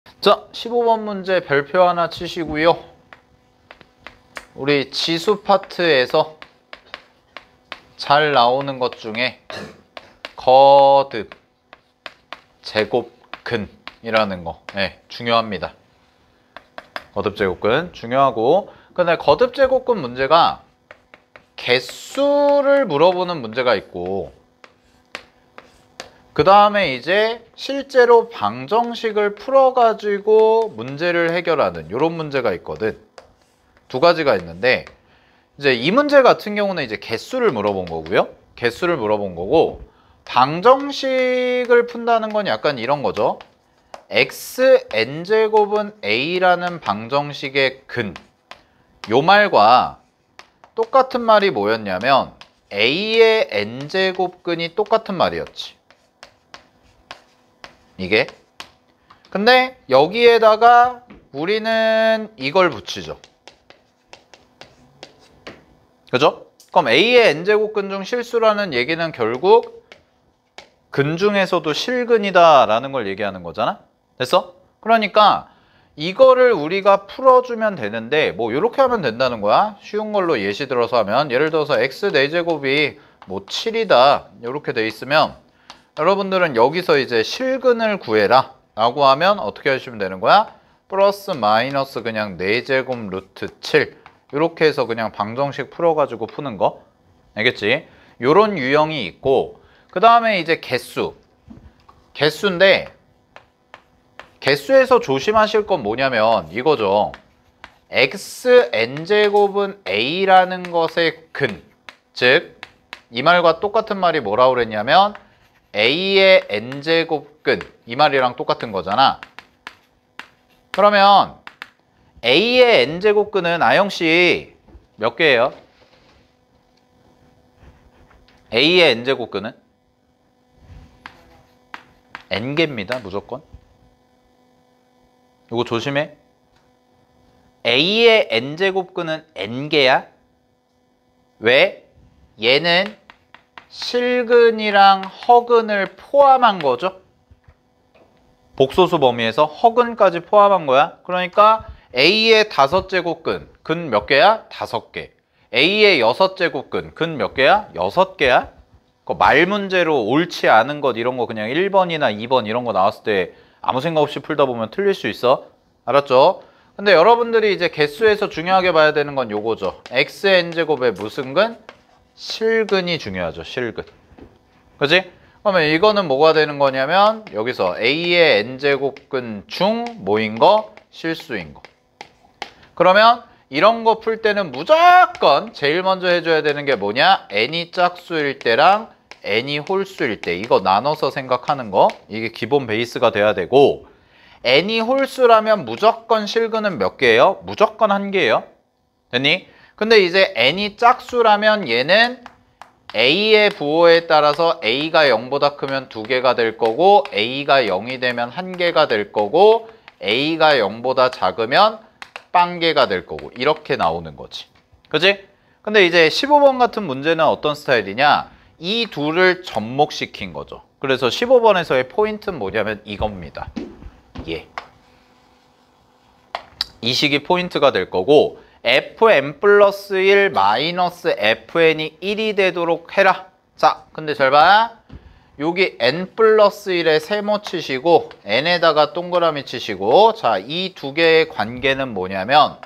자, 15번 문제 별표 하나 치시고요. 우리 지수 파트에서 잘 나오는 것 중에 거듭 제곱근이라는 거 중요합니다. 거듭 제곱근 중요하고, 근데 거듭 제곱근 문제가 개수를 물어보는 문제가 있고, 그 다음에 이제 실제로 방정식을 풀어가지고 문제를 해결하는 이런 문제가 있거든. 두 가지가 있는데, 이제 이 문제 같은 경우는 이제 개수를 물어본 거고요. 개수를 물어본 거고, 방정식을 푼다는 건 약간 이런 거죠. xn제곱은 a라는 방정식의 근, 요 말과 똑같은 말이 뭐였냐면 a의 n제곱근이 똑같은 말이었지. 이게. 근데 여기에다가 우리는 이걸 붙이죠. 그죠? 그럼 a의 n제곱근 중 실수라는 얘기는 결국 근 중에서도 실근이다 라는 걸 얘기하는 거잖아. 됐어? 그러니까 이거를 우리가 풀어주면 되는데, 뭐 이렇게 하면 된다는 거야. 쉬운 걸로 예시 들어서 하면, 예를 들어서 x 4제곱이 뭐 7이다 이렇게 돼 있으면 여러분들은 여기서 이제 실근을 구해라 라고 하면 어떻게 하시면 되는 거야? 플러스 마이너스 그냥 4제곱 루트 7 이렇게 해서 그냥 방정식 풀어가지고 푸는 거. 알겠지? 요런 유형이 있고, 그 다음에 이제 개수인데 개수에서 조심하실 건 뭐냐면 이거죠. xn제곱은 a라는 것의 근, 즉 이 말과 똑같은 말이 뭐라고 그랬냐면 a의 n제곱근, 이 말이랑 똑같은 거잖아. 그러면 a의 n제곱근은 아영씨 몇 개예요? a의 n제곱근은? n개입니다. 무조건. 이거 조심해. a의 n제곱근은 n개야. 왜? 얘는 실근이랑 허근을 포함한 거죠. 복소수 범위에서 허근까지 포함한 거야. 그러니까 a의 5제곱근, 근 몇 개야? 5개. a의 6제곱근, 근 몇 개야? 6개야. 말 문제로 옳지 않은 것 이런 거 그냥 1번이나 2번 이런 거 나왔을 때 아무 생각 없이 풀다 보면 틀릴 수 있어. 알았죠? 근데 여러분들이 이제 개수에서 중요하게 봐야 되는 건 요거죠. xn제곱의 무슨 근? 실근이 중요하죠. 실근. 그치? 그러면 이거는 뭐가 되는 거냐면 여기서 a의 n제곱근 중 뭐인 거? 실수인 거. 그러면 이런 거 풀 때는 무조건 제일 먼저 해줘야 되는 게 뭐냐? n이 짝수일 때랑 n이 홀수일 때, 이거 나눠서 생각하는 거, 이게 기본 베이스가 돼야 되고, n이 홀수라면 무조건 실근은 몇 개예요? 무조건 1개예요. 됐니? 근데 이제 n이 짝수라면 얘는 a의 부호에 따라서 a가 0보다 크면 2개가 될 거고, a가 0이 되면 1개가 될 거고, a가 0보다 작으면 빵개가 될 거고, 이렇게 나오는 거지. 그치? 근데 이제 15번 같은 문제는 어떤 스타일이냐? 이 둘을 접목시킨 거죠. 그래서 15번에서의 포인트는 뭐냐면 이겁니다. 예. 이 식이 포인트가 될 거고, fn 플러스 1 마이너스 fn이 1이 되도록 해라. 자, 근데 잘 봐. 여기 n 플러스 1에 세모 치시고 n에다가 동그라미 치시고, 자, 이 두 개의 관계는 뭐냐면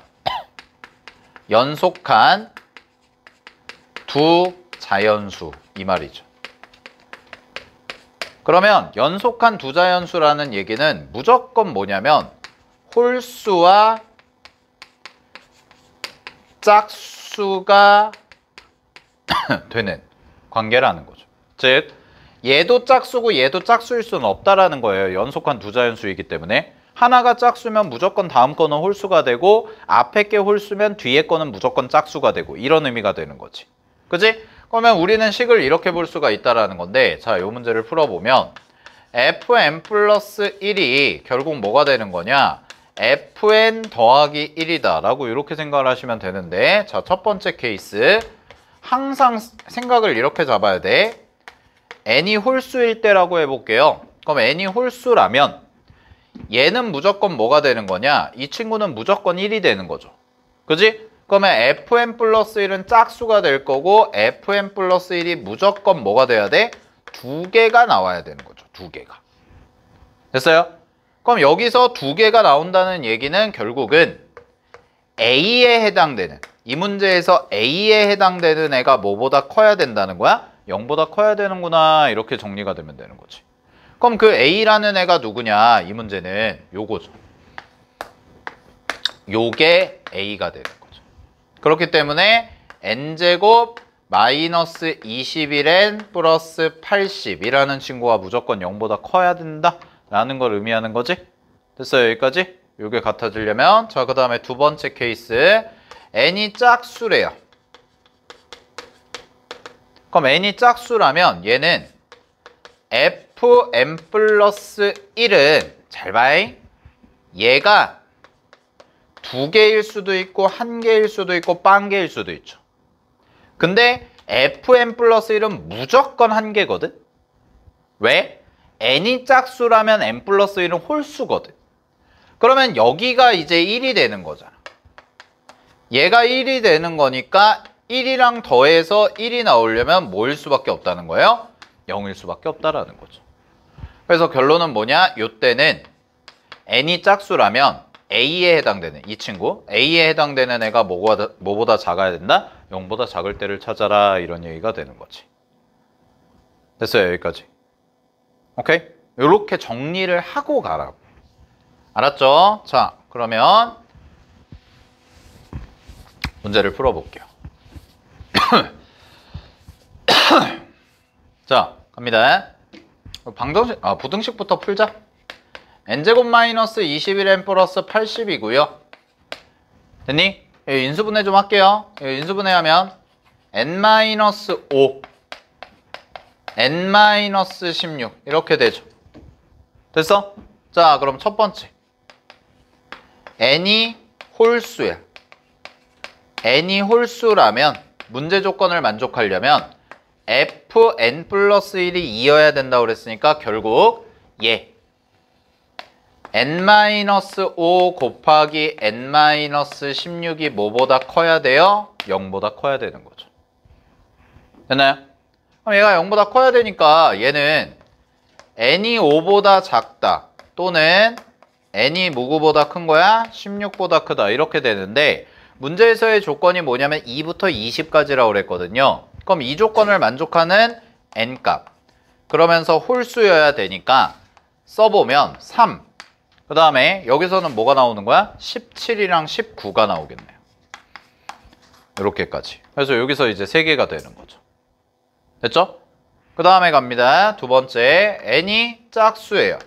연속한 두 자연수, 이 말이죠. 그러면 연속한 두 자연수라는 얘기는 무조건 뭐냐면 홀수와 짝수가 되는 관계라는 거죠. 즉 얘도 짝수고 얘도 짝수일 수는 없다라는 거예요. 연속한 두 자연수이기 때문에. 하나가 짝수면 무조건 다음 거는 홀수가 되고, 앞에 게 홀수면 뒤에 거는 무조건 짝수가 되고, 이런 의미가 되는 거지. 그치? 그러면 우리는 식을 이렇게 볼 수가 있다라는 건데, 자, 이 문제를 풀어보면 fn 플러스 1이 결국 뭐가 되는 거냐? fn 더하기 1이다 라고 이렇게 생각을 하시면 되는데, 자, 첫 번째 케이스 항상 생각을 이렇게 잡아야 돼. n이 홀수일 때라고 해볼게요. 그럼 n이 홀수라면 얘는 무조건 뭐가 되는 거냐? 이 친구는 무조건 1이 되는 거죠. 그지? 그러면 fn 플러스 1은 짝수가 될 거고 fn 플러스 1이 무조건 뭐가 돼야 돼? 2개가 나와야 되는 거죠. 2개가. 됐어요? 그럼 여기서 2개가 나온다는 얘기는 결국은 A에 해당되는, 이 문제에서 A에 해당되는 애가 뭐보다 커야 된다는 거야? 0보다 커야 되는구나. 이렇게 정리가 되면 되는 거지. 그럼 그 A라는 애가 누구냐? 이 문제는 요거죠. 요게 A가 되는 거죠. 그렇기 때문에 n제곱 마이너스 21n 플러스 80이라는 친구가 무조건 0보다 커야 된다 라는 걸 의미하는 거지. 됐어요? 여기까지? 요게 같아지려면 자, 그 다음에 두 번째 케이스 n이 짝수래요. 그럼 n이 짝수라면 얘는 fn 플러스 1은 잘 봐잉. 얘가 2개일 수도 있고 1개일 수도 있고 빵개일 수도 있죠. 근데 fn 플러스 1은 무조건 1개거든. 왜? n이 짝수라면 n 플러스 1은 홀수거든. 그러면 여기가 이제 1이 되는 거잖아. 얘가 1이 되는 거니까 1이랑 더해서 1이 나오려면 뭐일 수밖에 없다는 거예요? 0일 수밖에 없다라는 거죠. 그래서 결론은 뭐냐? 요때는 n이 짝수라면 A에 해당되는 이 친구, A에 해당되는 애가 뭐보다 작아야 된다? 0보다 작을 때를 찾아라. 이런 얘기가 되는 거지. 됐어요? 여기까지. 오케이? 요렇게 정리를 하고 가라고. 알았죠? 자, 그러면 문제를 풀어볼게요. 자, 갑니다. 부등식부터 풀자. n제곱 마이너스 21n 플러스 80이고요. 됐니? 인수분해 좀 할게요. 인수분해하면 n-5, n-16 이렇게 되죠. 됐어? 자, 그럼 첫 번째 n이 홀수야. n이 홀수라면 문제 조건을 만족하려면 fn 플러스 1이 2여야 된다고 그랬으니까 결국 얘 n-5 곱하기 n-16이 뭐보다 커야 돼요? 0보다 커야 되는 거죠. 됐나요? 그럼 얘가 0보다 커야 되니까 얘는 n이 5보다 작다 또는 n이 누구보다 큰 거야? 16보다 크다 이렇게 되는데 문제에서의 조건이 뭐냐면 2부터 20까지라고 그랬거든요. 그럼 이 조건을 만족하는 n값 그러면서 홀수여야 되니까 써보면 3 그 다음에 여기서는 뭐가 나오는 거야? 17이랑 19가 나오겠네요. 이렇게까지. 그래서 여기서 이제 3개가 되는 거죠. 됐죠? 그 다음에 갑니다. 두 번째, n이 짝수예요.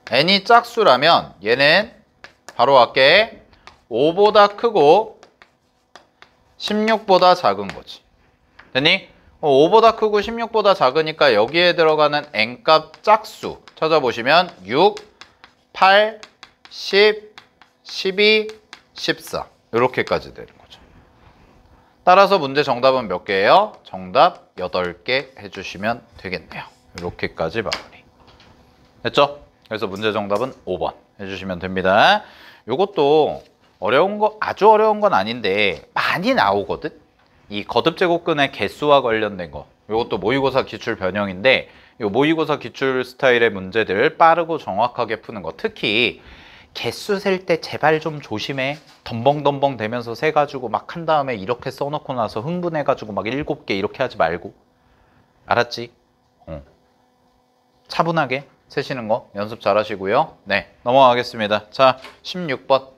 n이 짝수라면 얘는 바로 갈게 5보다 크고 16보다 작은 거지. 됐니? 5보다 크고 16보다 작으니까 여기에 들어가는 n값 짝수 찾아보시면 6, 8, 10, 12, 14 이렇게까지 되는 거죠. 따라서 문제 정답은 몇 개예요? 정답 8개 해주시면 되겠네요. 이렇게까지 마무리. 됐죠? 그래서 문제 정답은 5번 해주시면 됩니다. 이것도 어려운 거 아주 어려운 건 아닌데 많이 나오거든? 이 거듭제곱근의 개수와 관련된 거. 이것도 모의고사 기출 변형인데 이 모의고사 기출 스타일의 문제들 빠르고 정확하게 푸는 거. 특히 개수 셀 때 제발 좀 조심해. 덤벙덤벙 대면서 세가지고 막 한 다음에 이렇게 써놓고 나서 흥분해가지고 막 7개 이렇게 하지 말고. 알았지? 차분하게 세시는 거 연습 잘 하시고요. 네, 넘어가겠습니다. 자, 16번.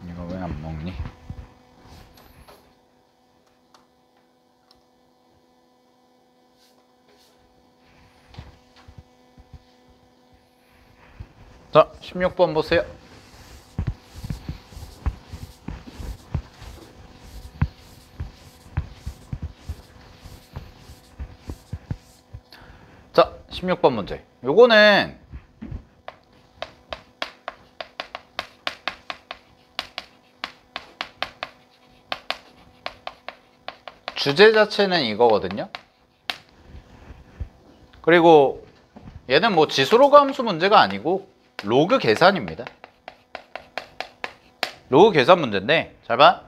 이거 왜 안 먹니? 자, 16번 보세요. 자, 16번 문제. 요거는 주제 자체는 이거거든요. 그리고 얘는 뭐 지수로그 함수 문제가 아니고 로그 계산입니다. 로그 계산 문제인데 잘 봐.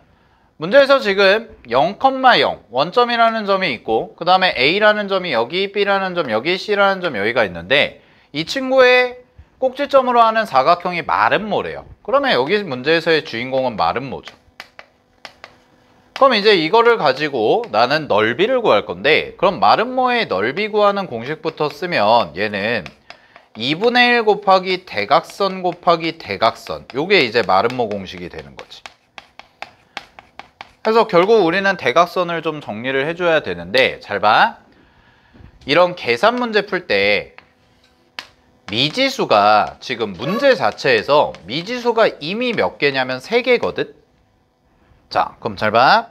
문제에서 지금 0,0 원점이라는 점이 있고 그 다음에 A라는 점이 여기, B라는 점 여기, C라는 점 여기가 있는데 이 친구의 꼭지점으로 하는 사각형이 마름모래요. 그러면 여기 문제에서의 주인공은 마름모죠. 그럼 이제 이거를 가지고 나는 넓이를 구할 건데 그럼 마름모의 넓이 구하는 공식부터 쓰면 얘는 2분의 1 곱하기 대각선 곱하기 대각선, 요게 이제 마름모 공식이 되는 거지. 그래서 결국 우리는 대각선을 좀 정리를 해줘야 되는데 잘 봐. 이런 계산 문제 풀 때 미지수가 지금 문제 자체에서 미지수가 이미 몇 개냐면 3개거든. 자, 그럼 잘 봐.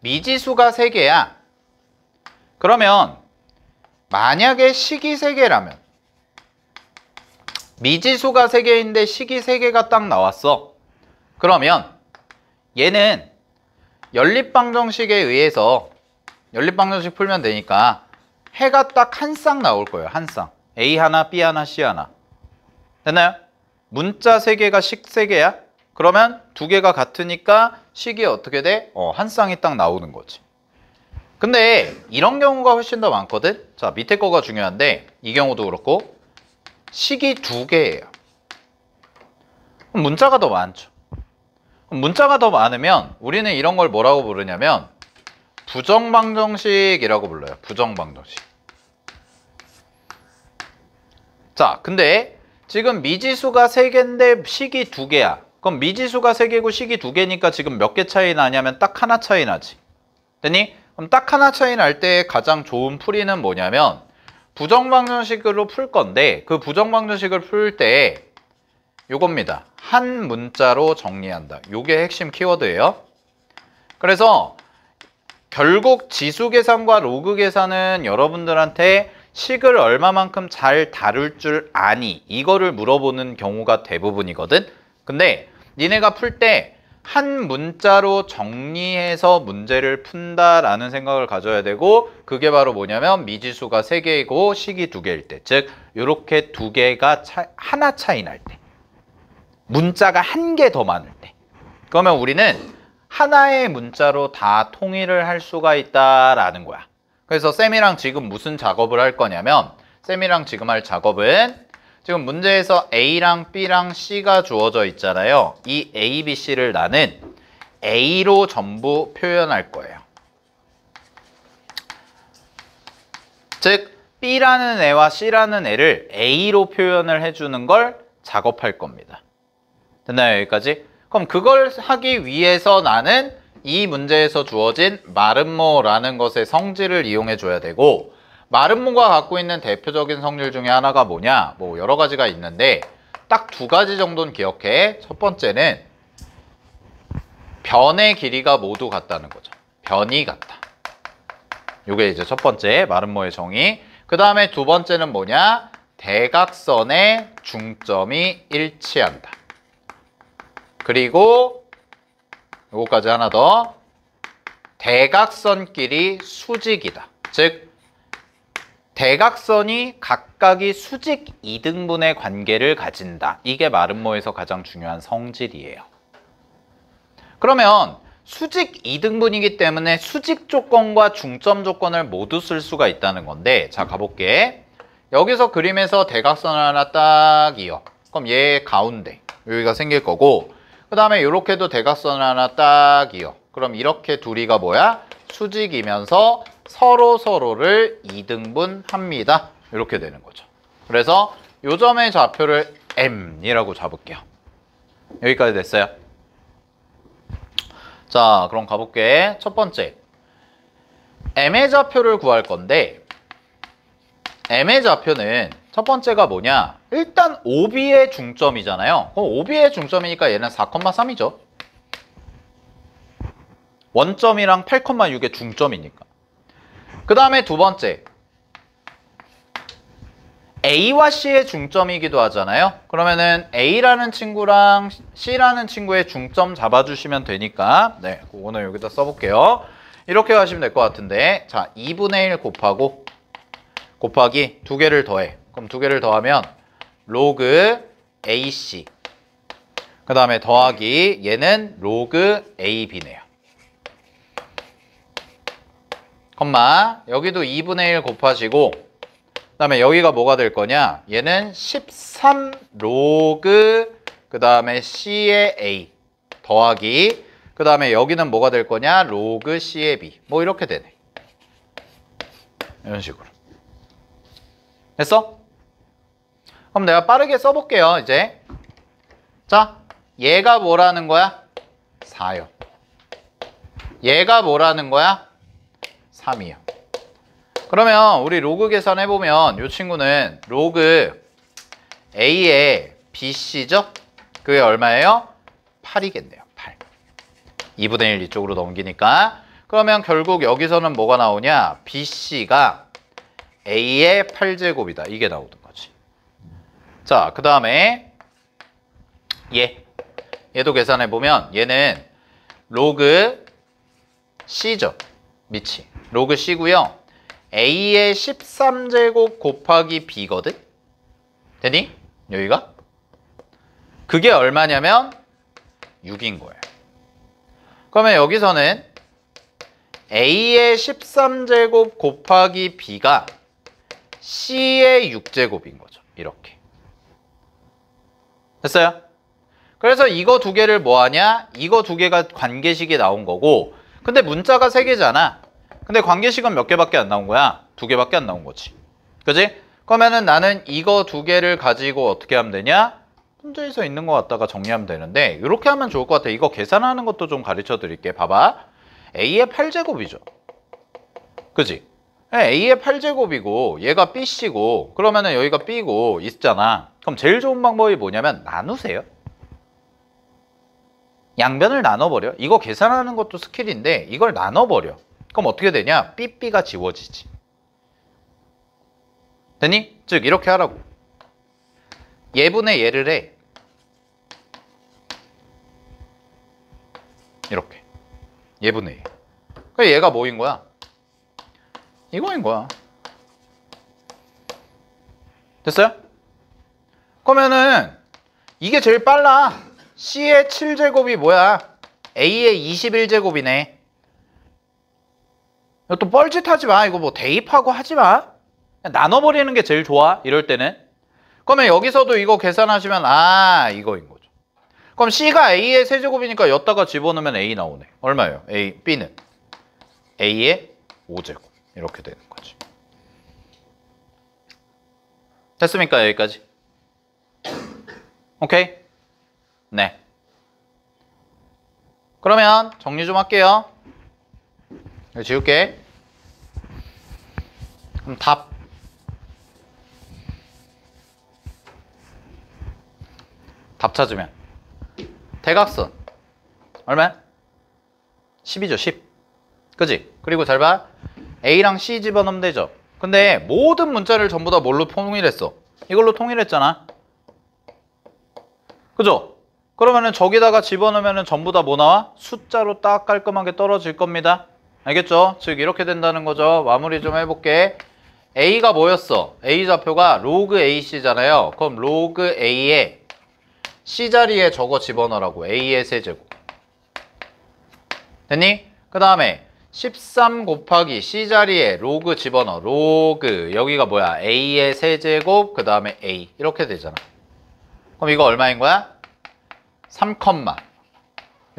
미지수가 3개야. 그러면 만약에 식이 3개라면 미지수가 3개인데 식이 3개가 딱 나왔어. 그러면 얘는 연립방정식에 의해서 연립방정식 풀면 되니까 해가 딱 한 쌍 나올 거예요. 한 쌍. A 하나, B 하나, C 하나. 됐나요? 문자 3개가 식 3개야? 그러면 2개가 같으니까 식이 어떻게 돼? 한 쌍이 딱 나오는 거지. 근데 이런 경우가 훨씬 더 많거든? 자, 밑에 거가 중요한데 이 경우도 그렇고 식이 2개예요. 그럼 문자가 더 많죠. 그럼 문자가 더 많으면 우리는 이런 걸 뭐라고 부르냐면 부정방정식이라고 불러요. 부정방정식. 자, 근데 지금 미지수가 3개인데 식이 2개야. 그럼 미지수가 3개고 식이 2개니까 지금 몇 개 차이 나냐면 딱 하나 차이 나지. 됐니? 그럼 딱 하나 차이 날 때 가장 좋은 풀이는 뭐냐면 부정방정식으로 풀 건데 그 부정방정식을 풀 때 요겁니다. 한 문자로 정리한다. 요게 핵심 키워드예요. 그래서 결국 지수 계산과 로그 계산은 여러분들한테 식을 얼마만큼 잘 다룰 줄 아니 이거를 물어보는 경우가 대부분이거든. 근데 니네가 풀 때 한 문자로 정리해서 문제를 푼다라는 생각을 가져야 되고 그게 바로 뭐냐면 미지수가 3개이고 식이 2개일 때, 즉 이렇게 2개가 하나 차이 날 때, 문자가 1개 더 많을 때, 그러면 우리는 하나의 문자로 다 통일을 할 수가 있다라는 거야. 그래서 쌤이랑 지금 무슨 작업을 할 거냐면 쌤이랑 지금 할 작업은 지금 문제에서 A랑 B랑 C가 주어져 있잖아요. 이 A, B, C를 나는 A로 전부 표현할 거예요. 즉 B라는 애와 C라는 애를 A로 표현을 해주는 걸 작업할 겁니다. 됐나요? 여기까지? 그럼 그걸 하기 위해서 나는 이 문제에서 주어진 마름모라는 것의 성질을 이용해 줘야 되고 마름모가 갖고 있는 대표적인 성질 중에 하나가 뭐냐? 뭐 여러 가지가 있는데 딱 2가지 정도는 기억해. 첫 번째는 변의 길이가 모두 같다는 거죠. 변이 같다. 이게 이제 첫 번째 마름모의 정의. 그 다음에 2번째는 뭐냐? 대각선의 중점이 일치한다. 그리고 요거까지 하나 더. 대각선끼리 수직이다. 즉 대각선이 각각이 수직 2등분의 관계를 가진다. 이게 마름모에서 가장 중요한 성질이에요. 그러면 수직 2등분이기 때문에 수직 조건과 중점 조건을 모두 쓸 수가 있다는 건데 자 가볼게. 여기서 그림에서 대각선을 하나 딱 이어. 그럼 얘 가운데 여기가 생길 거고 그 다음에 이렇게도 대각선을 하나 딱 이어. 그럼 이렇게 둘이가 뭐야? 수직이면서 서로를 2등분합니다. 이렇게 되는 거죠. 그래서 요 점의 좌표를 M이라고 잡을게요. 여기까지 됐어요. 자, 그럼 가볼게. 첫 번째. M의 좌표를 구할 건데 M의 좌표는 첫 번째가 뭐냐? 일단 OB의 중점이잖아요. 그럼 OB의 중점이니까 얘는 4,3이죠. 원점이랑 8,6의 중점이니까. 그 다음에 2번째. A와 C의 중점이기도 하잖아요. 그러면은 A라는 친구랑 C라는 친구의 중점 잡아주시면 되니까 네, 그거는 여기다 써볼게요. 이렇게 하시면 될 것 같은데, 자, 2분의 1 곱하기 두 개를 더해. 그럼 두 개를 더하면 로그 AC. 그 다음에 더하기 얘는 로그 AB네요. 콤마 여기도 2분의 1 곱하시고 그 다음에 여기가 뭐가 될 거냐? 얘는 13 로그 그 다음에 C의 A 더하기 그 다음에 여기는 뭐가 될 거냐? 로그 C의 B. 뭐 이렇게 되네. 이런 식으로. 됐어? 그럼 내가 빠르게 써볼게요. 이제 자, 얘가 뭐라는 거야? 4요. 얘가 뭐라는 거야? 3이요. 그러면 우리 로그 계산해보면 이 친구는 로그 A의 BC죠? 그게 얼마예요? 8이겠네요. 8. 2분의 1 이쪽으로 넘기니까. 그러면 결국 여기서는 뭐가 나오냐? BC가 A의 8제곱이다. 이게 나오는 거지. 자, 그 다음에 얘도 계산해보면 얘는 로그 C죠. 밑이. 로그 C고요. A의 13제곱 곱하기 B거든? 되니? 여기가? 그게 얼마냐면 6인 거예요. 그러면 여기서는 A의 13제곱 곱하기 B가 C의 6제곱인 거죠. 이렇게. 됐어요? 그래서 이거 두 개를 뭐 하냐? 이거 두 개가 관계식이 나온 거고 근데 문자가 3개잖아. 근데 관계식은 몇 개밖에 안 나온 거야? 2개밖에 안 나온 거지. 그지? 그러면은 나는 이거 두 개를 가지고 어떻게 하면 되냐? 문제에서 있는 거 갖다가 정리하면 되는데 이렇게 하면 좋을 것 같아. 이거 계산하는 것도 좀 가르쳐 드릴게. 봐봐. A의 8제곱이죠. 그지? A의 8제곱이고 얘가 B씨고 그러면은 여기가 B고 있잖아. 그럼 제일 좋은 방법이 뭐냐면 나누세요. 양변을 나눠버려. 이거 계산하는 것도 스킬인데 이걸 나눠버려. 그럼 어떻게 되냐? B가 지워지지. 되니? 즉 이렇게 하라고. 얘분의 얘를 해. 이렇게. 얘분의 얘. 그럼 얘가 뭐인 거야? 이거인 거야. 됐어요? 그러면은 이게 제일 빨라. C의 7제곱이 뭐야? A의 21제곱이네. 또 뻘짓하지 마. 이거 뭐 대입하고 하지 마. 그냥 나눠버리는 게 제일 좋아. 이럴 때는. 그러면 여기서도 이거 계산하시면 이거인 거죠. 그럼 C가 A의 세제곱이니까 여기다가 집어넣으면 A 나오네. 얼마예요? B는 A의 5제곱. 이렇게 되는 거지. 됐습니까? 여기까지. 오케이? 네. 그러면 정리 좀 할게요. 이거 지울게. 그럼 답 찾으면 대각선 얼마야? 10이죠. 10. 그지? 그리고 잘 봐. A랑 C 집어넣으면 되죠. 근데 모든 문자를 전부 다 뭘로 통일했어? 이걸로 통일했잖아. 그죠? 그러면은 저기다가 집어넣으면 전부 다 뭐 나와? 숫자로 딱 깔끔하게 떨어질 겁니다. 알겠죠? 즉 이렇게 된다는 거죠. 마무리 좀 해볼게. A가 뭐였어? A 좌표가 로그 AC잖아요. 그럼 로그 A에 C자리에 저거 집어넣으라고. A의 세제곱. 됐니? 그 다음에 13 곱하기 C자리에 로그 집어넣어. 로그 여기가 뭐야? A의 세제곱 그 다음에 A 이렇게 되잖아. 그럼 이거 얼마인 거야? 3,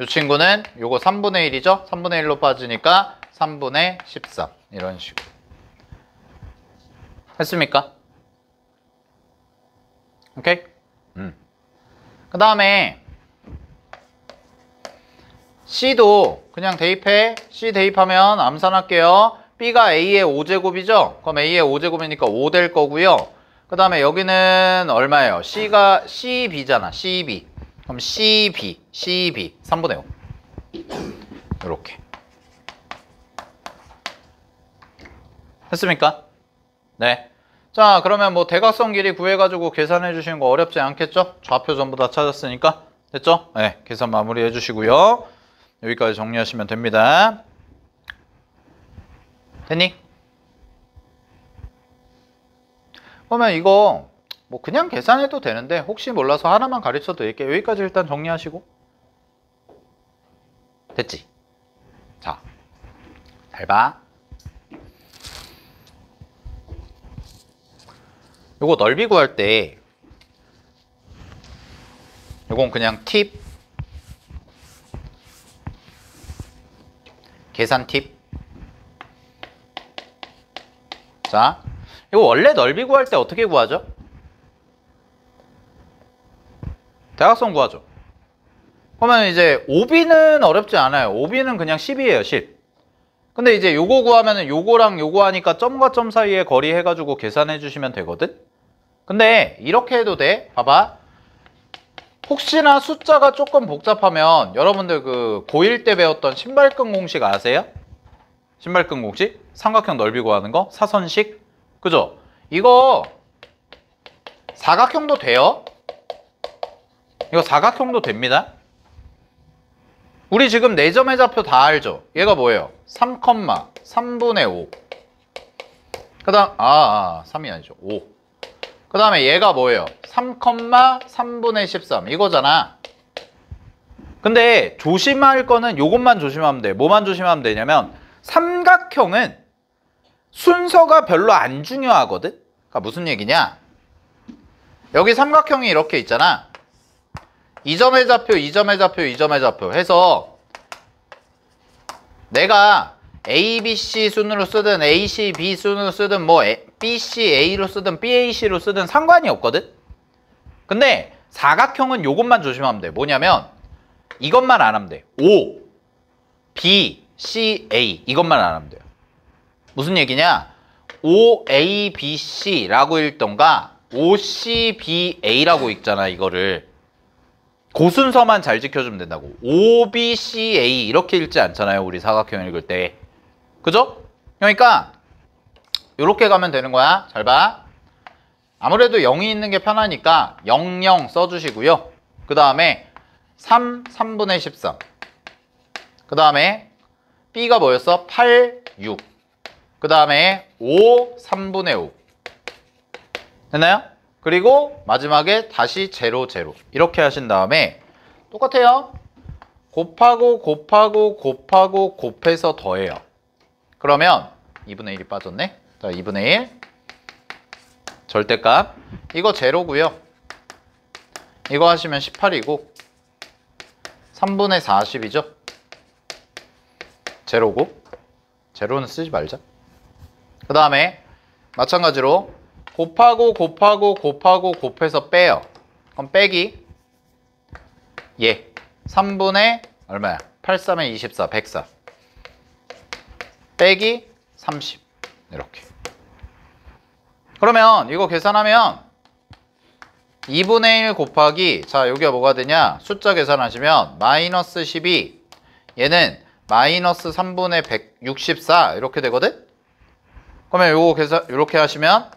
이 친구는 요거 3분의 1이죠? 3분의 1로 빠지니까 3분의 13 이런 식으로. 했습니까? 오케이? 그 다음에 C도 그냥 대입해. C 대입하면 암산할게요. B가 A의 5제곱이죠? 그럼 A의 5제곱이니까 5 될 거고요. 그 다음에 여기는 얼마예요? C가 CB잖아. CB. 그럼 CB 3분의 5. 이렇게. 했습니까? 네. 자, 그러면 뭐 대각선 길이 구해가지고 계산해 주시는 거 어렵지 않겠죠? 좌표 전부 다 찾았으니까. 됐죠? 네. 계산 마무리 해주시고요. 여기까지 정리하시면 됩니다. 됐니? 그러면 이거 뭐 그냥 계산해도 되는데 혹시 몰라서 하나만 가르쳐 드릴게요. 여기까지 일단 정리하시고. 됐지? 자, 잘 봐. 요거 넓이 구할 때 요건 그냥 팁, 계산 팁. 자, 이거 원래 넓이 구할 때 어떻게 구하죠? 대각선 구하죠. 그러면 이제 OB는 어렵지 않아요. OB는 그냥 10이에요, 10. 근데 이제 요거 구하면은 요거랑 요거 하니까 점과 점 사이에 거리 해가지고 계산해 주시면 되거든? 근데 이렇게 해도 돼. 봐봐. 혹시나 숫자가 조금 복잡하면 여러분들 그 고1 때 배웠던 신발끈 공식 아세요? 신발끈 공식? 삼각형 넓이 구하는 거? 사선식? 그죠? 이거 사각형도 돼요. 이거 사각형도 됩니다. 우리 지금 4점의 좌표 다 알죠? 얘가 뭐예요? 3,3분의 5. 그 다음 3이 아니죠. 5. 그 다음에 얘가 뭐예요? 3,3분의 13 이거잖아. 근데 조심할 거는 요것만 조심하면 돼. 뭐만 조심하면 되냐면 삼각형은 순서가 별로 안 중요하거든? 그러니까 무슨 얘기냐? 여기 삼각형이 이렇게 있잖아. 2점의 좌표, 2점의 좌표, 2점의 좌표 해서 내가 A, B, C 순으로 쓰든 A, C, B 순으로 쓰든 뭐 B, C, A로 쓰든 B, A, C로 쓰든 상관이 없거든? 근데 사각형은 요것만 조심하면 돼. 뭐냐면 이것만 안 하면 돼. O, B, C, A 이것만 안 하면 돼요. 무슨 얘기냐? O, A, B, C라고 읽던가 O, C, B, A라고 읽잖아 이거를. 그 순서만 잘 지켜주면 된다고. O, B, C, A 이렇게 읽지 않잖아요 우리 사각형 읽을 때. 그죠? 그러니까 이렇게 가면 되는 거야. 잘 봐. 아무래도 0이 있는 게 편하니까 0, 0 써주시고요. 그 다음에 3, 3분의 13. 그 다음에 B가 뭐였어? 8, 6. 그 다음에 5, 3분의 5. 됐나요? 그리고 마지막에 다시 0, 0. 이렇게 하신 다음에 똑같아요. 곱하고 곱하고 곱하고 곱해서 더해요. 그러면 2분의 1이 빠졌네. 자, 2분의 1 절대값. 이거 제로고요. 이거 하시면 18이고 3분의 40이죠. 제로고 제로는 쓰지 말자. 그 다음에 마찬가지로 곱하고 곱하고 곱하고 곱해서 빼요. 그럼 빼기 3분의 얼마야? 8, 3에 24, 104 빼기 30 이렇게. 그러면 이거 계산하면 2분의 1 곱하기 자 여기가 뭐가 되냐? 숫자 계산하시면 마이너스 12 얘는 마이너스 3분의 164 이렇게 되거든? 그러면 요거 계산 이렇게 하시면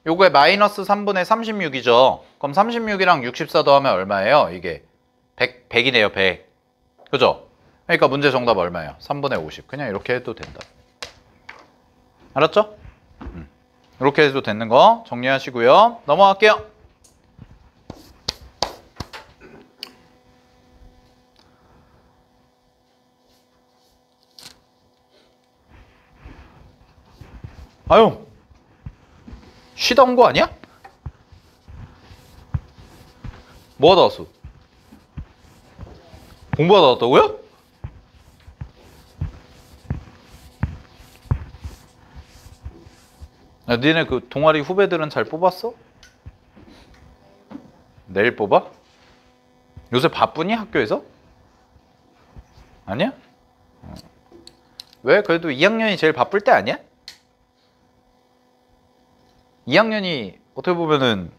요거에 마이너스 3분의 36이죠. 그럼 36이랑 64 더하면 얼마예요? 이게 100이네요. 100. 그죠? 그러니까 문제 정답 얼마예요? 3분의 50. 그냥 이렇게 해도 된다. 알았죠? 이렇게 해도 되는 거 정리하시고요. 넘어갈게요. 아유, 쉬다 온 거 아니야? 뭐 하다 왔어? 공부하다 왔다고요? 야, 니네 그 동아리 후배들은 잘 뽑았어? 내일 뽑아? 요새 바쁘니 학교에서? 아니야? 왜? 그래도 2학년이 제일 바쁠 때 아니야? 2학년이 어떻게 보면은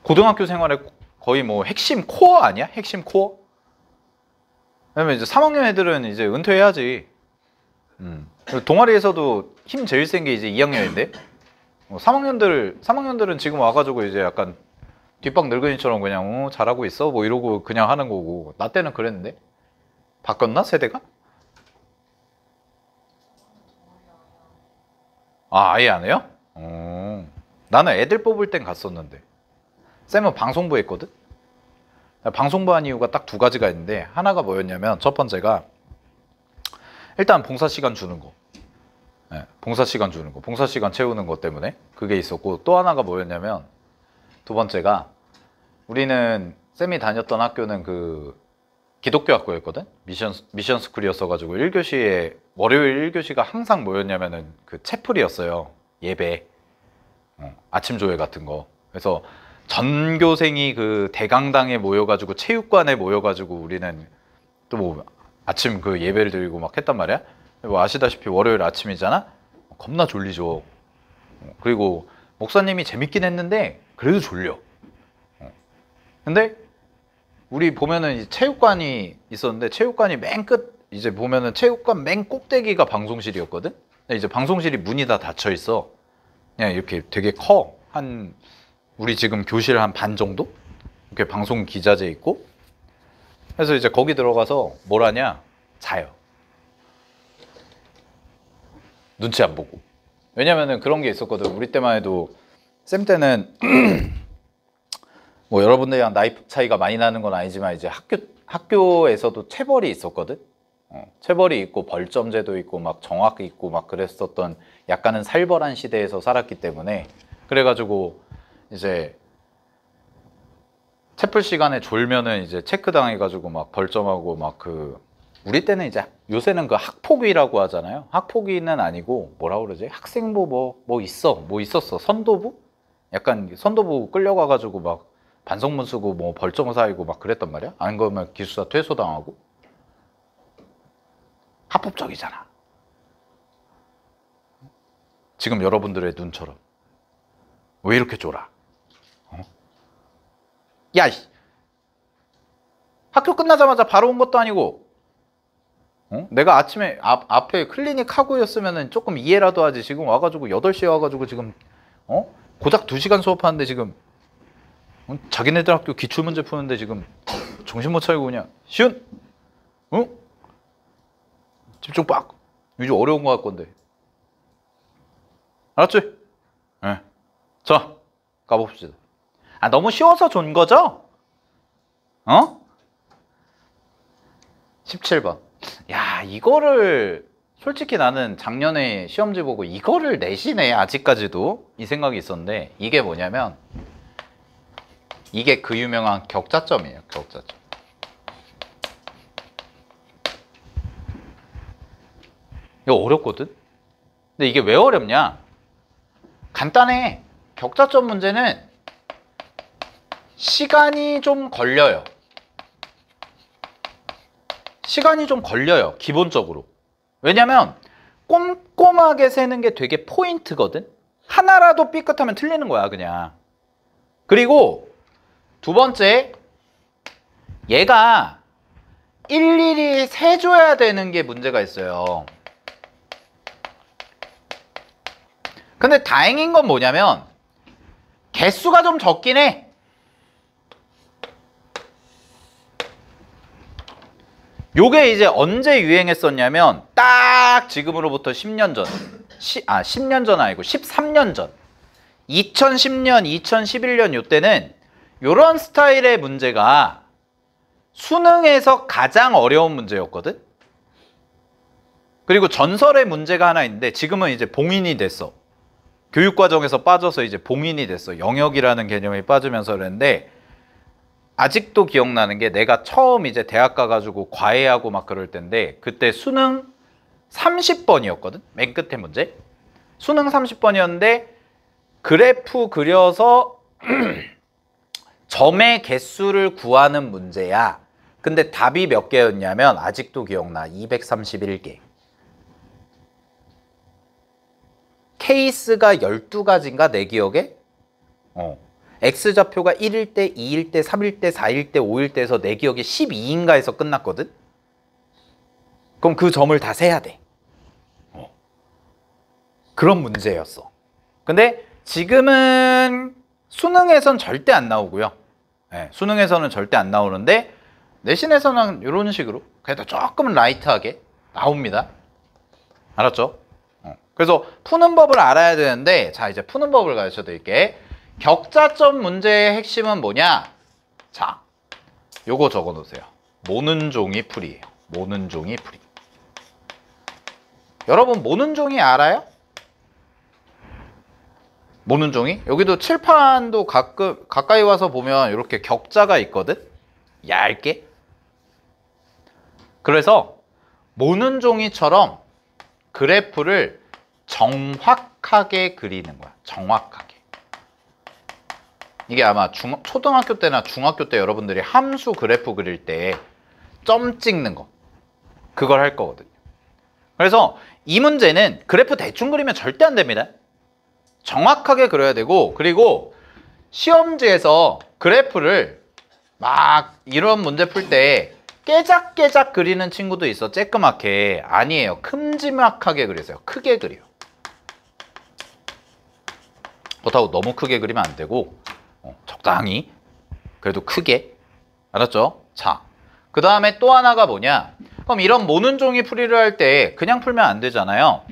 고등학교 생활의 거의 뭐 핵심 코어 아니야? 핵심 코어? 왜냐면 이제 3학년 애들은 이제 은퇴해야지. 동아리에서도 힘 제일 센 게 이제 2학년인데 3학년들은 지금 와가지고 이제 약간 뒷방 늙은이처럼 그냥 잘하고 있어 뭐 이러고 그냥 하는 거고 나 때는 그랬는데 바뀌었나 세대가? 아, 아예 안 해요? 나는 애들 뽑을 땐 갔었는데. 쌤은 방송부 했거든? 방송부 한 이유가 딱 두 가지가 있는데, 하나가 뭐였냐면, 첫 번째가, 일단 봉사 시간 주는 거. 네, 봉사 시간 주는 거. 봉사 시간 채우는 것 때문에 그게 있었고, 또 하나가 뭐였냐면, 두 번째가, 우리는 쌤이 다녔던 학교는 그 기독교 학교였거든? 미션 스쿨이었어가지고 1교시에 월요일 1교시가 항상 뭐였냐면은 그 채플이었어요. 예배, 아침 조회 같은 거. 그래서 전교생이 그 대강당에 모여가지고 체육관에 모여가지고 우리는 또 뭐 아침 그 예배를 드리고 막 했단 말이야. 뭐 아시다시피 월요일 아침이잖아. 겁나 졸리죠. 그리고 목사님이 재밌긴 했는데 그래도 졸려. 근데 우리 보면은 이제 체육관이 있었는데 체육관이 맨 끝 이제 보면은 체육관 맨 꼭대기가 방송실이었거든. 근데 이제 방송실이 문이 다 닫혀 있어. 그냥 이렇게 되게 커. 한 우리 지금 교실 한 반 정도? 이렇게 방송 기자재 있고. 그래서 이제 거기 들어가서 뭘 하냐? 자요. 눈치 안 보고. 왜냐면은 그런 게 있었거든. 우리 때만 해도 쌤 때는 뭐 여러분들이랑 나이 차이가 많이 나는 건 아니지만 이제 학교에서도 체벌이 있었거든. 체벌이 있고 벌점제도 있고 막 정학이 있고 막 그랬었던 약간은 살벌한 시대에서 살았기 때문에 그래가지고 이제 채플 시간에 졸면은 이제 체크 당해가지고 막 벌점하고 막 그 우리 때는 이제 요새는 그 학폭위라고 하잖아요. 학폭위는 아니고 뭐라 그러지? 학생부 뭐 있었어. 선도부? 약간 선도부 끌려가가지고 막 반성문 쓰고 뭐 벌점 쌓이고 막 그랬단 말이야. 안 그러면 기숙사 퇴소당하고. 합법적이잖아. 지금 여러분들의 눈처럼. 왜 이렇게 쫄아? 야, 학교 끝나자마자 바로 온 것도 아니고 내가 아침에 앞에 클리닉 하고였으면 조금 이해라도 하지. 지금 와가지고 8시에 와가지고 지금 고작 2시간 수업하는데 지금 자기네들 학교 기출문제 푸는데 지금 정신 못 차리고 그냥 시은? 집중 빡! 요즘 어려운 거 할 건데 알았지? 네. 자, 가봅시다. 아, 너무 쉬워서 준 거죠? 17번. 야, 이거를 솔직히 나는 작년에 시험지 보고 이거를 내시네 아직까지도 이 생각이 있었는데 이게 뭐냐면 이게 그 유명한 격자점이에요. 격자점. 이거 어렵거든? 근데 이게 왜 어렵냐? 간단해. 격자점 문제는 시간이 좀 걸려요. 시간이 좀 걸려요. 기본적으로. 왜냐면 꼼꼼하게 세는 게 되게 포인트거든. 하나라도 삐끗하면 틀리는 거야 그냥. 그리고 두 번째, 얘가 일일이 세줘야 되는 게 문제가 있어요. 근데 다행인 건 뭐냐면 개수가 좀 적긴 해. 요게 이제 언제 유행했었냐면 딱 지금으로부터 10년 전 10년 전 아니고 13년 전 2010년, 2011년 요때는 요런 스타일의 문제가 수능에서 가장 어려운 문제였거든. 그리고 전설의 문제가 하나 있는데 지금은 이제 봉인이 됐어. 교육과정에서 빠져서 이제 봉인이 됐어. 영역이라는 개념이 빠지면서 그랬는데 아직도 기억나는 게 내가 처음 이제 대학 가가지고 과외하고 막 그럴 때인데 그때 수능 30번이었거든. 맨 끝에 문제. 수능 30번이었는데 그래프 그려서 점의 개수를 구하는 문제야. 근데 답이 몇 개였냐면 아직도 기억나. 231개. 케이스가 12가지인가 내 기억에? X좌표가 1일 때, 2일 때, 3일 때, 4일 때, 5일 때에서 내 기억에 12인가에서 끝났거든? 그럼 그 점을 다 세야 돼. 그런 문제였어. 근데 지금은 수능에선 절대 안 나오고요. 네, 수능에서는 절대 안 나오는데 내신에서는 이런 식으로 그래도 조금 라이트하게 나옵니다. 알았죠? 그래서 푸는 법을 알아야 되는데, 자, 이제 푸는 법을 가르쳐 드릴게. 격자점 문제의 핵심은 뭐냐? 자, 요거 적어 놓으세요. 모는 종이 풀이에요. 모는 종이 풀이. 여러분, 모는 종이 알아요? 모는 종이? 여기도 칠판도 가까이 와서 보면 이렇게 격자가 있거든? 얇게. 그래서 모는 종이처럼 그래프를 정확하게 그리는 거야. 정확하게. 이게 아마 초등학교 때나 중학교 때 여러분들이 함수 그래프 그릴 때 점 찍는 거, 그걸 할 거거든요. 그래서 이 문제는 그래프 대충 그리면 절대 안 됩니다. 정확하게 그려야 되고, 그리고 시험지에서 그래프를 막 이런 문제 풀 때 깨작깨작 그리는 친구도 있어. 쬐끄맣게. 아니에요. 큼지막하게 그리세요. 크게 그려. 그렇다고 너무 크게 그리면 안 되고, 적당히, 그래도 크게. 알았죠? 자, 그 다음에 또 하나가 뭐냐? 그럼 이런 모는 종이 풀이를 할 때 그냥 풀면 안 되잖아요.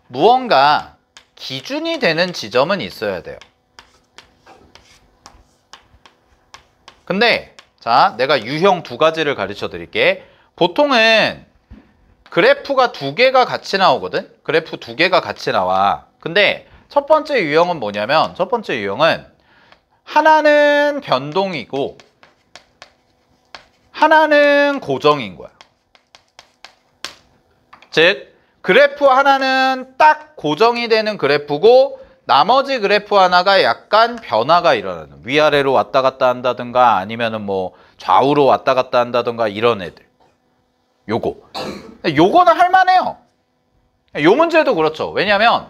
무언가 기준이 되는 지점은 있어야 돼요. 근데 자, 내가 유형 두 가지를 가르쳐 드릴게. 보통은 그래프가 두 개가 같이 나오거든? 그래프 두 개가 같이 나와. 근데 첫 번째 유형은 뭐냐면, 첫 번째 유형은 하나는 변동이고 하나는 고정인 거야. 즉, 그래프 하나는 딱 고정이 되는 그래프고 나머지 그래프 하나가 약간 변화가 일어나는, 위아래로 왔다 갔다 한다든가 아니면은 뭐 좌우로 왔다 갔다 한다든가 이런 애들. 요거는 할만해요. 요 문제도 그렇죠. 왜냐면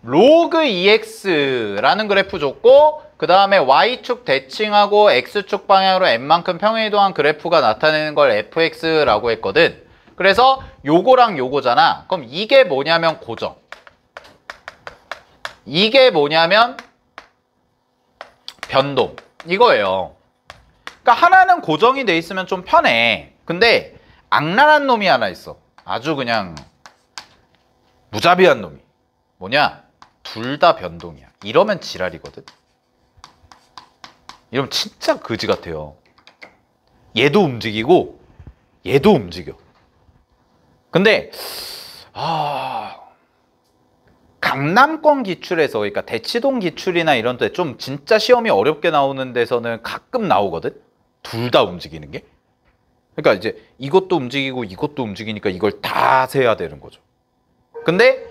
로그 EX라는 그래프 줬고 그 다음에 Y축 대칭하고 X축 방향으로 N만큼 평행이동한 그래프가 나타내는 걸 fx라고 했거든. 그래서 요거랑 요거잖아. 그럼 이게 뭐냐면 고정. 이게 뭐냐면 변동. 이거예요. 그러니까 하나는 고정이 돼 있으면 좀 편해. 근데 악랄한 놈이 하나 있어. 아주 그냥 무자비한 놈이. 뭐냐? 둘 다 변동이야. 이러면 지랄이거든. 이러면 진짜 그지 같아요. 얘도 움직이고 얘도 움직여. 근데 강남권 기출에서, 그러니까 대치동 기출이나 이런 데 좀 진짜 시험이 어렵게 나오는 데서는 가끔 나오거든. 둘 다 움직이는 게. 그러니까 이제 이것도 움직이고 이것도 움직이니까 이걸 다 세야 되는 거죠. 근데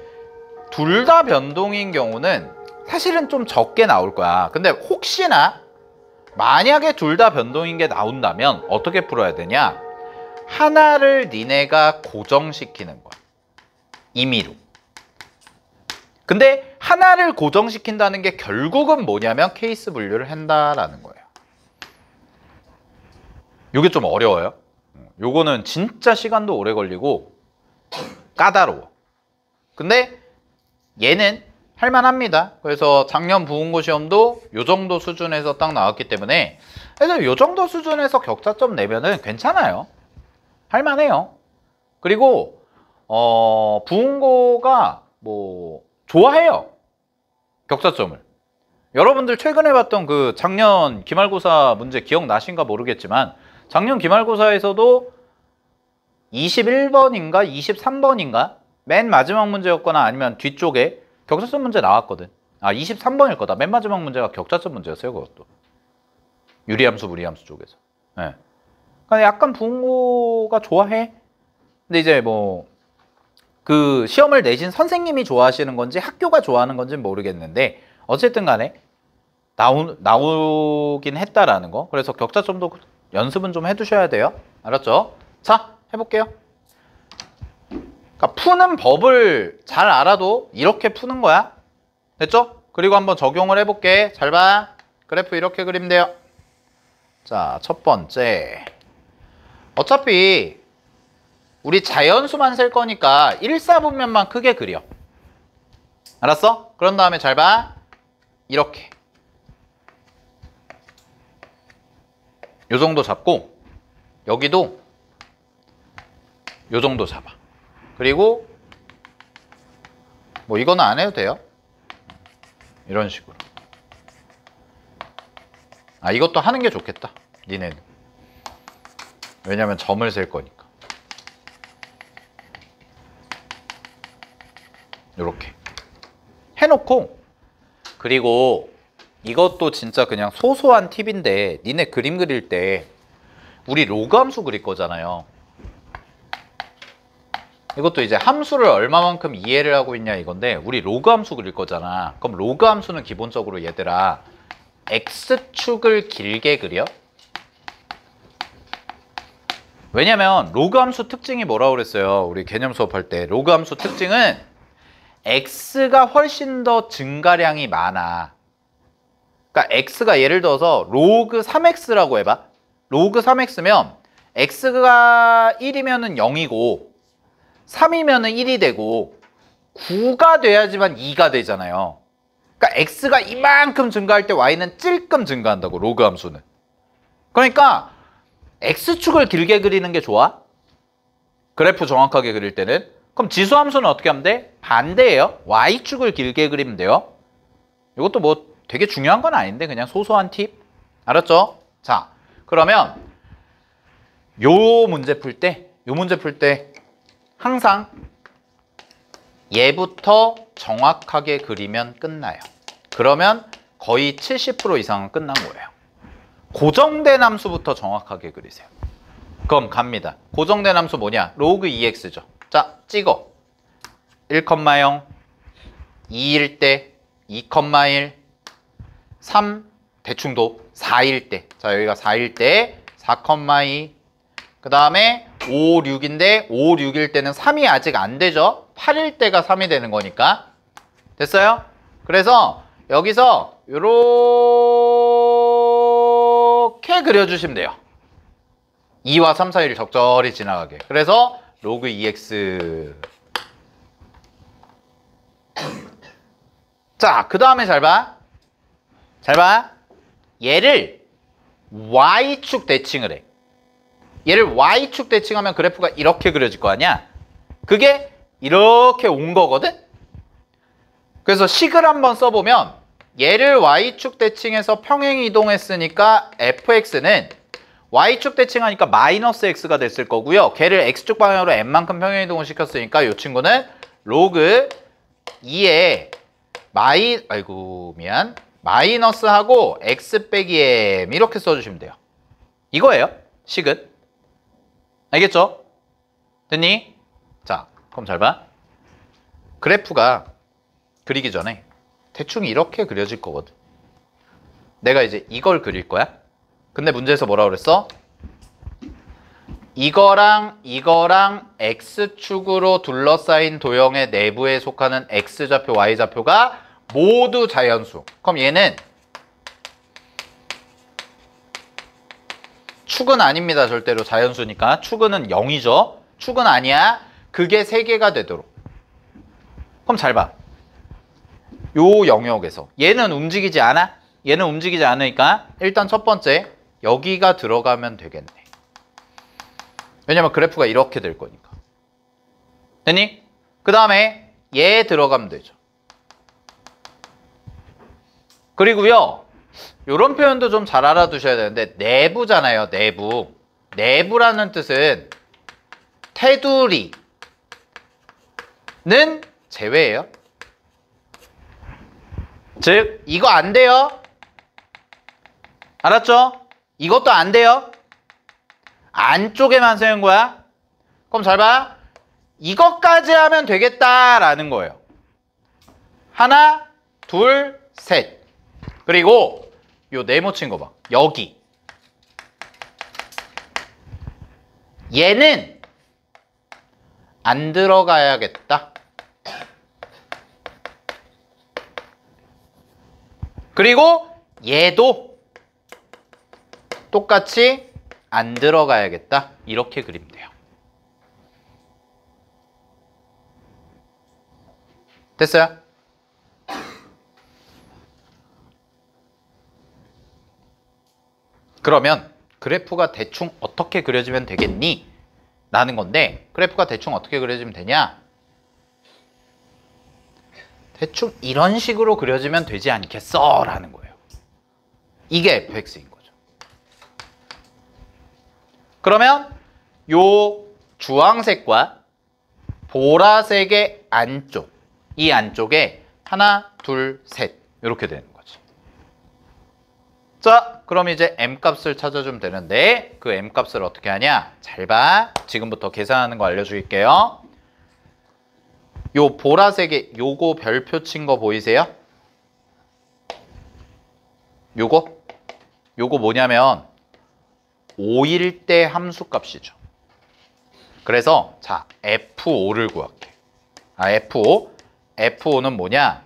둘 다 변동인 경우는 사실은 좀 적게 나올 거야. 근데 혹시나 만약에 둘 다 변동인 게 나온다면 어떻게 풀어야 되냐? 하나를 니네가 고정시키는 거야. 임의로. 근데 하나를 고정시킨다는 게 결국은 뭐냐면 케이스 분류를 한다라는 거예요. 이게 좀 어려워요. 요거는 진짜 시간도 오래 걸리고 까다로워. 근데 얘는 할만합니다. 그래서 작년 부은고 시험도 요 정도 수준에서 딱 나왔기 때문에, 그래서 요 정도 수준에서 격자점 내면은 괜찮아요. 할만해요. 그리고 부은고가 뭐 좋아해요. 격자점을. 여러분들 최근에 봤던 그 작년 기말고사 문제 기억나신가 모르겠지만 작년 기말고사에서도 21번인가 23번인가 맨 마지막 문제였거나 아니면 뒤쪽에 격자점 문제 나왔거든. 23번일 거다. 맨 마지막 문제가 격자점 문제였어요. 그것도. 유리함수, 무리함수 쪽에서. 네. 그러니까 약간 부은고가 좋아해. 근데 이제 뭐 그 시험을 내신 선생님이 좋아하시는 건지 학교가 좋아하는 건지는 모르겠는데 어쨌든 간에 나오긴 했다라는 거. 그래서 격자점도 연습은 좀 해두셔야 돼요. 알았죠? 자, 해볼게요. 그러니까 푸는 법을 잘 알아도 이렇게 푸는 거야. 됐죠? 그리고 한번 적용을 해볼게. 잘 봐. 그래프 이렇게 그리면 돼요. 자, 첫 번째. 어차피 우리 자연수만 셀 거니까 1사분면만 크게 그려. 알았어? 그런 다음에 잘 봐. 이렇게. 요 정도 잡고 여기도 요 정도 잡아. 그리고 뭐 이거는 안 해도 돼요. 이런 식으로. 아, 이것도 하는 게 좋겠다. 니네는. 왜냐면 점을 셀 거니까. 요렇게 해놓고, 그리고 이것도 진짜 그냥 소소한 팁인데, 니네 그림 그릴 때 우리 로그 함수 그릴 거잖아요. 이것도 이제 함수를 얼마만큼 이해를 하고 있냐 이건데, 우리 로그 함수 그릴 거잖아. 그럼 로그 함수는 기본적으로 얘들아 x축을 길게 그려. 왜냐면 로그 함수 특징이 뭐라고 그랬어요? 우리 개념 수업할 때 로그 함수 특징은 x가 훨씬 더 증가량이 많아. 그러니까 x가 예를 들어서 로그 3x라고 해봐. 로그 3x면 x가 1이면은 0이고 3이면은 1이 되고 9가 돼야지만 2가 되잖아요. 그러니까 x가 이만큼 증가할 때 y는 찔끔 증가한다고, 로그 함수는. 그러니까 x축을 길게 그리는 게 좋아. 그래프 정확하게 그릴 때는. 그럼 지수 함수는 어떻게 하면 돼? 반대예요. y축을 길게 그리면 돼요. 이것도 뭐 되게 중요한 건 아닌데 그냥 소소한 팁. 알았죠? 자, 그러면 요 문제 풀 때 항상 얘부터 정확하게 그리면 끝나요. 그러면 거의 70% 이상은 끝난 거예요. 고정된 함수부터 정확하게 그리세요. 그럼 갑니다. 고정된 함수 뭐냐? 로그 2x죠. 자, 찍어. 1,0, 2일 때, 2,1, 3, 대충도 4일 때. 자, 여기가 4일 때, 4,2, 그 다음에 5, 6인데 5, 6일 때는 3이 아직 안 되죠? 8일 때가 3이 되는 거니까. 됐어요? 그래서 여기서 요렇게 그려주시면 돼요. 2와 3 사이를 적절히 지나가게. 그래서 로그 2x. 자, 그 다음에 잘 봐. 잘 봐. 얘를 y축 대칭을 해. 얘를 y축 대칭하면 그래프가 이렇게 그려질 거 아니야? 그게 이렇게 온 거거든? 그래서 식을 한번 써보면 얘를 y축 대칭해서 평행 이동했으니까 fx는 y축 대칭하니까 마이너스 x가 됐을 거고요. 걔를 x축 방향으로 n만큼 평행 이동을 시켰으니까 이 친구는 로그 2에 마이너스하고 x 빼기 m 이렇게 써주시면 돼요. 이거예요. 식은. 알겠죠? 됐니? 자, 그럼 잘 봐. 그래프가 그리기 전에 대충 이렇게 그려질 거거든. 내가 이제 이걸 그릴 거야. 근데 문제에서 뭐라고 그랬어? 이거랑 x축으로 둘러싸인 도형의 내부에 속하는 x좌표, y좌표가 모두 자연수. 그럼 얘는 축은 아닙니다. 절대로 자연수니까. 축은 0이죠. 축은 아니야. 그게 3개가 되도록. 그럼 잘 봐. 요 영역에서 얘는 움직이지 않아? 얘는 움직이지 않으니까 일단 첫 번째 여기가 들어가면 되겠네. 왜냐면 그래프가 이렇게 될 거니까. 됐니? 그 다음에 얘 들어가면 되죠. 그리고요, 요런 표현도 좀 잘 알아두셔야 되는데, 내부잖아요, 내부. 내부라는 뜻은 테두리는 제외예요. 즉, 이거 안 돼요. 알았죠? 이것도 안 돼요. 안쪽에만 세운 거야. 그럼 잘 봐. 이것까지 하면 되겠다라는 거예요. 하나, 둘, 셋. 그리고 요 네모친 거 봐. 여기. 얘는 안 들어가야겠다. 그리고 얘도 똑같이 안 들어가야겠다. 이렇게 그리면 돼요. 됐어요? 그러면 그래프가 대충 어떻게 그려지면 되겠니? 라는 건데, 그래프가 대충 어떻게 그려지면 되냐? 대충 이런 식으로 그려지면 되지 않겠어? 라는 거예요. 이게 fx인 거죠. 그러면 요 주황색과 보라색의 안쪽, 이 안쪽에 하나, 둘, 셋 이렇게 되는 거죠. 자, 그럼 이제 m값을 찾아주면 되는데 그 m값을 어떻게 하냐? 잘 봐. 지금부터 계산하는 거 알려줄게요. 요 보라색의 요거 별표 친 거 보이세요? 요거 뭐냐면 5일 때 함수값이죠. 그래서 자 F5를 구할게. F5. F5는 뭐냐?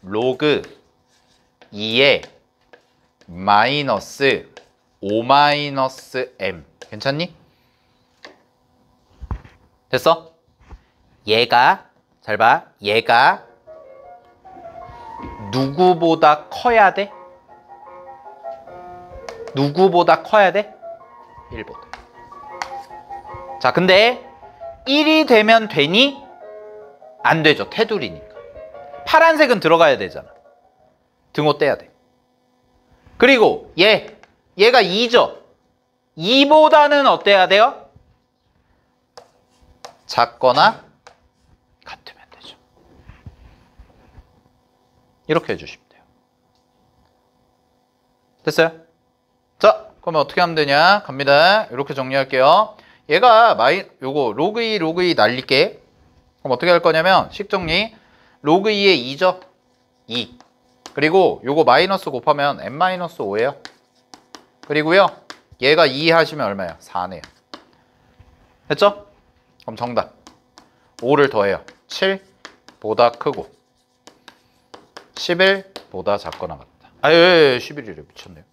로그 2에 마이너스 5 마이너스 m. 괜찮니? 됐어? 얘가 잘 봐. 얘가 누구보다 커야 돼? 누구보다 커야 돼? 1보다. 자, 근데 1이 되면 되니? 안 되죠. 테두리니까. 파란색은 들어가야 되잖아. 등호 떼야 돼. 그리고 얘가 2죠. 2보다는 어때야 돼요? 작거나 같으면 되죠. 이렇게 해주시면 돼요. 됐어요? 자, 그러면 어떻게 하면 되냐? 갑니다. 이렇게 정리할게요. 얘가 요거 로그 2 날릴게. 그럼 어떻게 할 거냐면 식정리. 로그 2에 2죠? 2. 그리고 요거 마이너스 곱하면 n-5예요. 그리고요. 얘가 2 하시면 얼마예요? 4네요. 됐죠? 그럼 정답. 5를 더해요. 7보다 크고 11보다 작거나 같다. 11이래. 미쳤네요.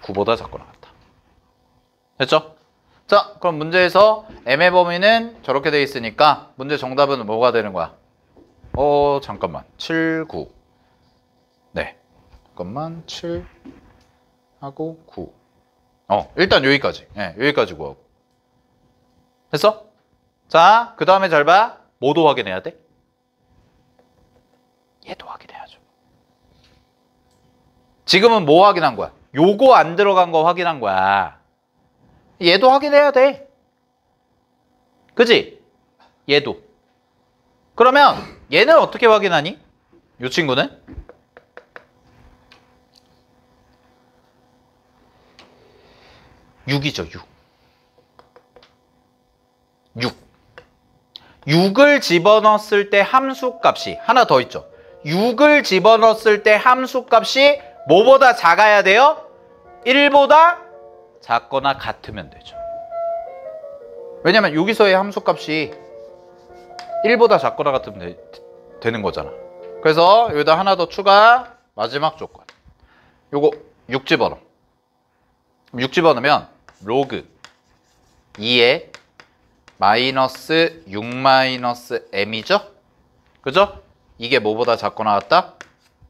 9보다 작거나 같다. 됐죠? 자, 그럼 문제에서 m의 범위는 저렇게 돼 있으니까 문제 정답은 뭐가 되는 거야? 잠깐만. 7, 9. 네. 잠깐만. 7 하고 9. 일단 여기까지. 네, 여기까지 구하고. 됐어? 자, 그 다음에 잘 봐. 뭐도 확인해야 돼? 얘도 확인해야죠. 지금은 뭐 확인한 거야? 요거 안 들어간 거 확인한 거야. 얘도 확인해야 돼. 그지? 얘도. 그러면 얘는 어떻게 확인하니? 요 친구는? 6이죠, 6. 6을 집어넣었을 때 함수값이 하나 더 있죠. 6을 집어넣었을 때 함수값이 뭐보다 작아야 돼요? 1보다 작거나 같으면 되죠. 왜냐면 여기서의 함수값이 1보다 작거나 같으면 되는 거잖아. 그래서 여기다 하나 더 추가. 마지막 조건. 요거 6 집어넣어. 6 집어넣으면 로그 2에 마이너스 6 마이너스 m이죠? 그죠? 이게 뭐보다 작거나 같다?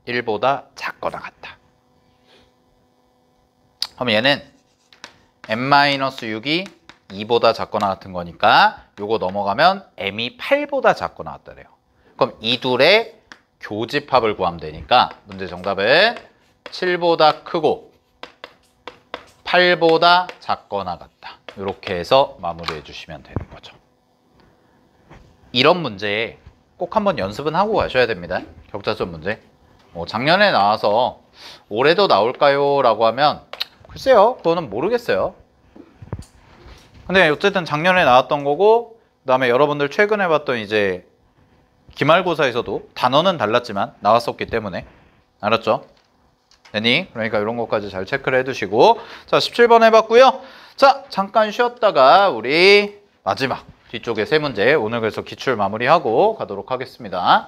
1보다 작거나 같다. 그럼 얘는 m-6이 2보다 작거나 같은 거니까 요거 넘어가면 m이 8보다 작거나 같다래요. 그럼 이 둘의 교집합을 구하면 되니까 문제 정답은 7보다 크고 8보다 작거나 같다. 이렇게 해서 마무리해 주시면 되는 거죠. 이런 문제에 꼭 한번 연습은 하고 가셔야 됩니다. 격자점 문제. 작년에 나와서 올해도 나올까요? 라고 하면 글쎄요. 그거는 모르겠어요. 근데 어쨌든 작년에 나왔던 거고 그다음에 여러분들 최근에 봤던 이제 기말고사에서도 단어는 달랐지만 나왔었기 때문에 알았죠? 되니? 그러니까 이런 것까지 잘 체크를 해두시고 자 17번 해봤고요. 자 잠깐 쉬었다가 우리 마지막 뒤쪽에 세 문제 오늘 그래서 기출 마무리하고 가도록 하겠습니다.